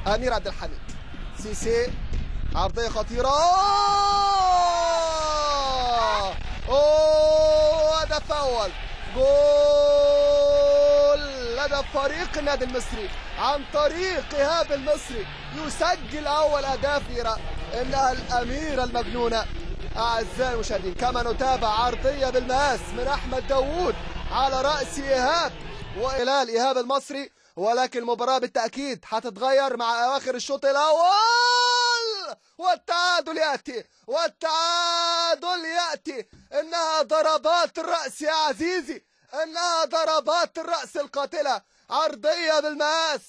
امير عبد الحميد. سيسي عرضيه خطيره. اوه هدف اول، جول لدى فريق النادي المصري عن طريق ايهاب المصري، يسجل اول اهدافنا انها الاميره المجنونه. اعزائي المشاهدين كما نتابع عرضيه بالمقاس من احمد داوود على راس ايهاب وهلال ايهاب المصري، ولكن المباراه بالتاكيد هتتغير مع اواخر الشوط الاول، والتعادل ياتي والتعادل ياتي. انها ضربات الراس يا عزيزي، انها ضربات الراس القاتله. عرضيه بالمقاس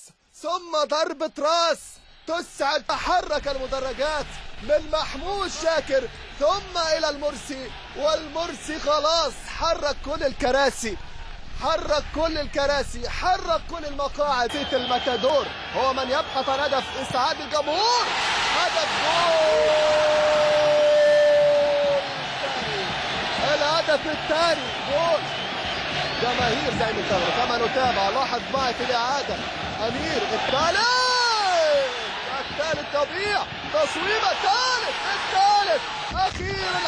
ثم ضربه راس تسعد، تحرك المدرجات من محمود شاكر ثم الى المرسي، والمرسي خلاص حرك كل الكراسي، حرك كل الكراسي، حرك كل المقاعد. تيت الماتادور هو من يبحث عن هدف اسعاد الجمهور. هدف جول، الهدف الثاني جول. جماهير زي الثغر كما نتابع. لاحظ معي في الاعاده امير الثالث تضيع، تصويبه الثالث اخيرا.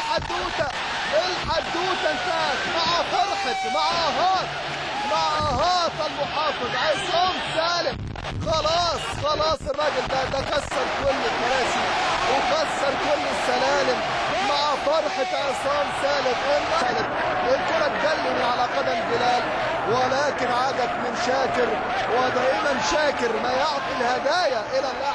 الحدوته انتهت مع فرحه مع اهات المحافظ عصام سالم. خلاص الراجل ده كسر كل الكراسي وكسر كل السلالم مع فرحه عصام سالم. الكره تجلي من على قدم بلال، ولكن عادت من شاكر، ودائما شاكر ما يعطي الهدايا الى اللاعب.